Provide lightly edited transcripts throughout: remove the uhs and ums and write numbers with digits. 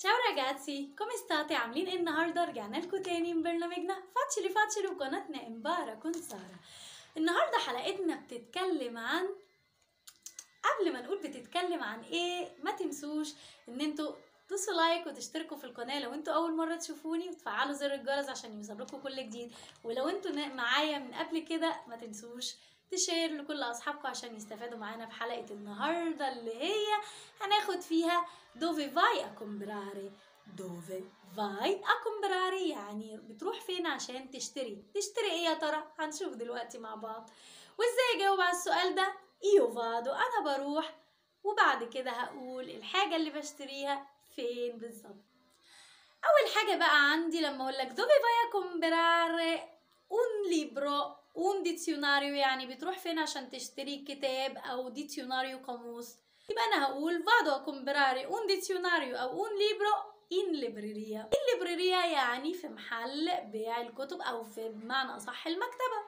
Ciao ragazzi, come state؟ عاملين ايه النهارده؟ رجعنا لكم تاني من برنامجنا فاتشلي وقناتنا امبارح كنت سارة. النهارده حلقتنا بتتكلم عن، قبل ما نقول بتتكلم عن ايه، ما تنسوش ان انتوا تدوسوا لايك وتشتركوا في القناه لو انتوا اول مره تشوفوني، وتفعلوا زر الجرس عشان يوصلكوا كل جديد. ولو انتوا معايا من قبل كده ما تنسوش تشير لكل اصحابكم عشان يستفادوا معانا في حلقه النهارده اللي هي هناخد فيها dove vai a comprare. dove vai a comprare يعني بتروح فين عشان تشتري ايه يا ترى؟ هنشوف دلوقتي مع بعض. وازاي اجاوب على السؤال ده؟ io vado انا بروح، وبعد كده هقول الحاجه اللي بشتريها فين بالظبط. اول حاجه بقى عندي لما اقول لك dove vai a comprare un libro un dizionario يعني بتروح فين عشان تشتري كتاب او ديزيوناريو قاموس، يبقى انا هقول vado a comprare un dizionario او un libro in libreria. الليبريريا يعني في محل بيع الكتب او في بمعنى اصح المكتبه.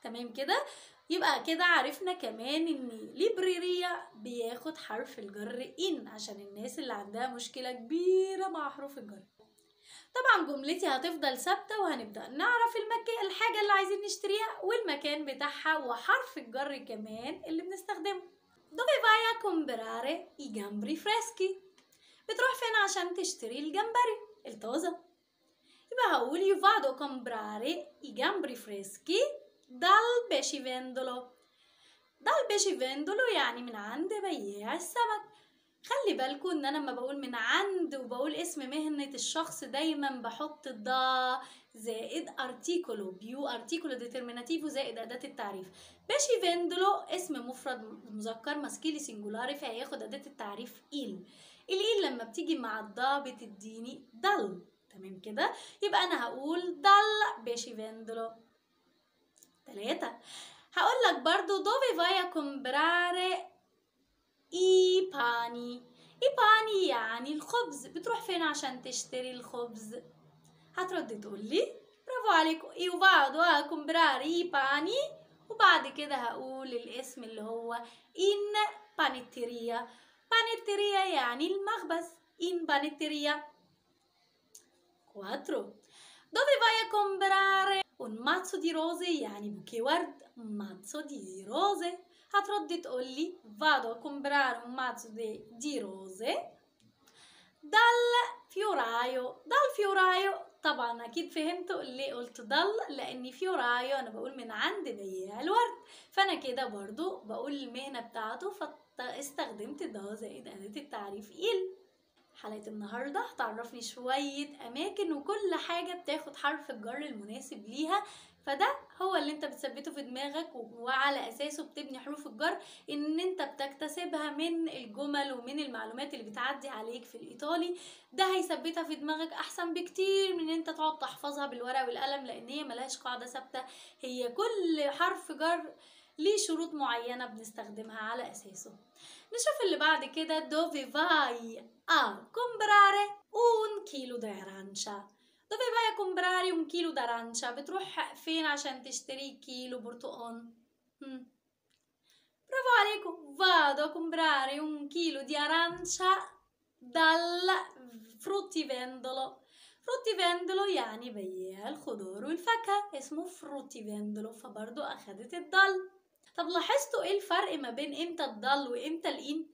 تمام كده؟ يبقى كده عرفنا كمان ان ليبريريا بياخد حرف الجر ان عشان الناس اللي عندها مشكله كبيره مع حروف الجر. طبعا جملتي هتفضل ثابته وهنبدا نعرف الحاجه اللي عايزين نشتريها والمكان بتاعها وحرف الجر كمان اللي بنستخدمه. dove vai a comprare i gamberi freschi؟ بتروح فين عشان تشتري الجمبري الطازه؟ يبقى هقول io vado a comprare i gamberi freschi dal pescivendolo. dal pescivendolo يعني من عند بياع السمك. خلي بالكم ان انا لما بقول من عند وبقول اسم مهنة الشخص دايما بحط دا زائد ارتيكولو، بيو ارتيكولو ديترميناتيفو زائد اداة التعريف. pescivendolo اسم مفرد مذكر ماسكيلي سنجولاري فهياخد اداة التعريف الايل لما بتيجي مع الدا بتديني دل. تمام كده؟ يبقى انا هقول دل pescivendolo. 3 هقول لك برضو dove vai a comprare i pani. i pani يعني الخبز، بتروح فين عشان تشتري الخبز؟ هترد تقولي برافو عليكم io vado a comprare i pani، وبعد كده هقول الاسم اللي هو in panetteria. panetteria يعني المخبز in panetteria. 4 dove vai a comprare un mazzo di rose يعني بوكيه ورد un mazzo di rose. هتردي تقولي vado a comprare un mazzo di rose dal fioraio. طبعا اكيد فهمتوا ليه قلت دل، لان فيورايو انا بقول من عند بياع الورد، فانا كده برضو بقول المهنة بتاعته فاستخدمت ده زائد اداة التعريف حلقة النهاردة هتعرفني شوية أماكن وكل حاجة بتاخد حرف الجر المناسب ليها، فده هو اللي انت بتثبته في دماغك وعلى أساسه بتبني حروف الجر ان انت بتكتسبها من الجمل ومن المعلومات اللي بتعدي عليك في الإيطالي. ده هيثبتها في دماغك أحسن بكتير من انت تقعد تحفظها بالورقة والقلم، لأن هي ملهاش قاعدة ثابتة، هي كل حرف جر ليه شروط معينة بنستخدمها على أساسه. نشوف اللي بعد كده dove vai a comprare un chilo di arancia. dove vai a comprare un chilo di arancia؟ بتروح فين عشان تشتري كيلو برتقال؟ برافو عليكم vado a comprare un chilo di arancia dal fruttivendolo. fruttivendolo يعني بياع الخضار والفاكهة اسمه fruttivendolo، فبرضو أخدت الضل. طب لاحظتوا ايه الفرق ما بين امتى الضل وامتى الإين؟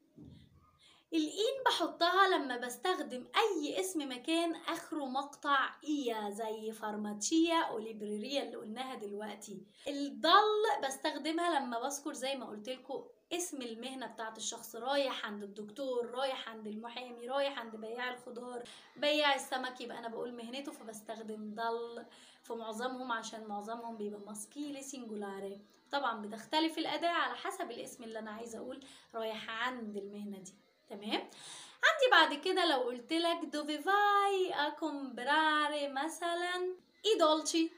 الإين بحطها لما بستخدم أي اسم مكان آخره مقطع إيا زي فارماتشيا أو ليبريريا اللي قلناها دلوقتي. الضل بستخدمها لما بذكر زي ما قلتلكوا اسم المهنة بتاعت الشخص، رايح عند الدكتور، رايح عند المحامي، رايح عند بياع الخضار، بياع السمك، يبقى أنا بقول مهنته فبستخدم ضل في معظمهم عشان معظمهم بيبقى ماسكيلي سينجولاري. طبعا بتختلف الأداة على حسب الاسم اللي أنا عايزة أقول رايح عند المهنة دي. تمام؟ عندي بعد كده لو قلت لك dove vai a comprare مثلا i dolci.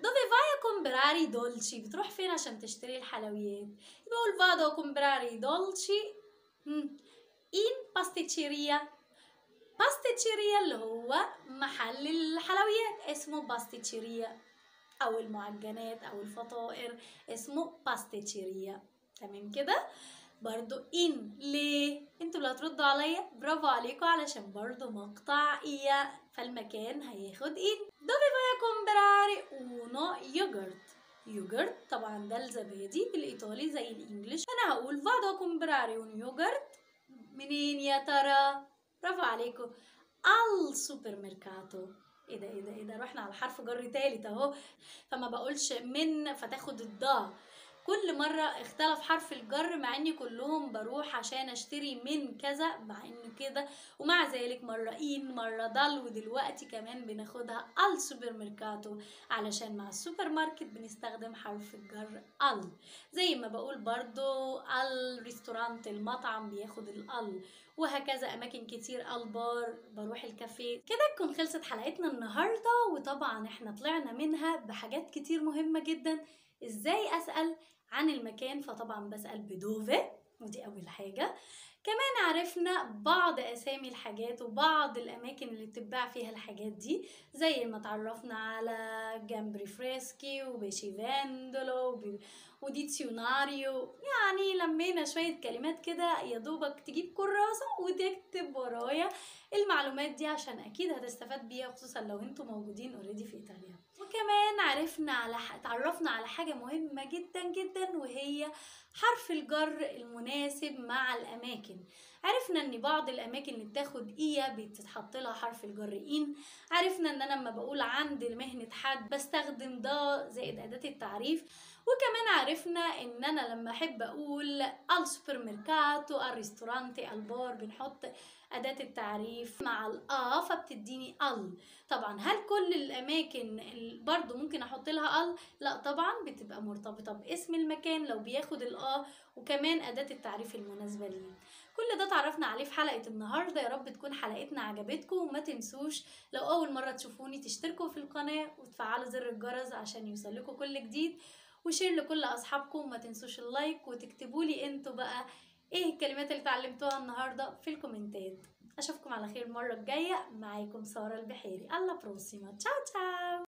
dove vai a comprare i dolci؟ بتروح فين عشان تشتري الحلويات؟ يبقى اقول vado a comprare i dolci in pasticceria. pasticceria اللي هو محل الحلويات اسمه pasticceria، او المعجنات او الفطائر اسمه pasticceria. تمام كده؟ برضو إن. ليه؟ انتوا اللي هتردوا عليا. برافو عليكم، علشان برضو مقطع إيا، فالمكان هياخد إن. dove vai a comprare uno yogurt. يوجرت طبعا ده الزبادي بالإيطالي زي الإنجليش. أنا هقول vado a comprare un yogurt منين يا ترى؟ برافو عليكم، al supermercato. ايه ده ايه ده ايه ده، رحنا على حرف جر تالت اهو. فما بقولش من فتاخد الضاد. كل مرة اختلف حرف الجر، مع اني كلهم بروح عشان اشتري من كذا، مع انه كده ومع ذلك مرة إن مرة ضل، ودلوقتي كمان بناخدها السوبر ميركاتو علشان مع السوبر ماركت بنستخدم حرف الجر ال. زي ما بقول برضو الريستورانت المطعم بياخد ال، وهكذا اماكن كتير، البار بروح الكافيه. كده تكون خلصت حلقتنا النهارده، وطبعا احنا طلعنا منها بحاجات كتير مهمه جدا. ازاي اسال عن المكان؟ فطبعا بسال بدوفي، ودي اول حاجه. كمان عرفنا بعض اسامي الحاجات وبعض الاماكن اللي بتتباع فيها الحاجات دي، زي ما تعرفنا على جامبري فريسكي وبيشي فاندولو وديتسيوناريو. يعني لمينا شوية كلمات كده، يا دوبك تجيب كراسة وتكتب ورايا المعلومات دي عشان اكيد هتستفاد بيها، خصوصا لو انتوا موجودين اوريدي في ايطاليا. وكمان تعرفنا على حاجة مهمة جدا جدا، وهي حرف الجر المناسب مع الاماكن. عرفنا ان بعض الاماكن اللي بتاخد ايه بتتحط لها حرف الجر ان. عرفنا ان انا لما بقول عند مهنة حد بستخدم ده زائد اداة التعريف. وكمان عرفنا ان انا لما احب اقول السوبر ميركاتو، الريستورانتي، البار، بنحط اداة التعريف مع فبتديني طبعا هل كل الاماكن برضو ممكن احط لها لا طبعا، بتبقى مرتبطة باسم المكان لو بياخد وكمان اداة التعريف المناسبة ليه. كل ده تعرفنا عليه في حلقة النهاردة. يا رب تكون حلقتنا عجبتكم، وما تنسوش لو اول مرة تشوفوني تشتركوا في القناة وتفعلوا زر الجرس عشان يوصلكوا كل جديد، وشير لكل اصحابكم. وما تنسوش اللايك، وتكتبوا لي انتوا بقى ايه الكلمات اللي اتعلمتوها النهارده في الكومنتات. اشوفكم على خير المره الجايه. معاكم ساره البحيري. alla prossima. ciao ciao.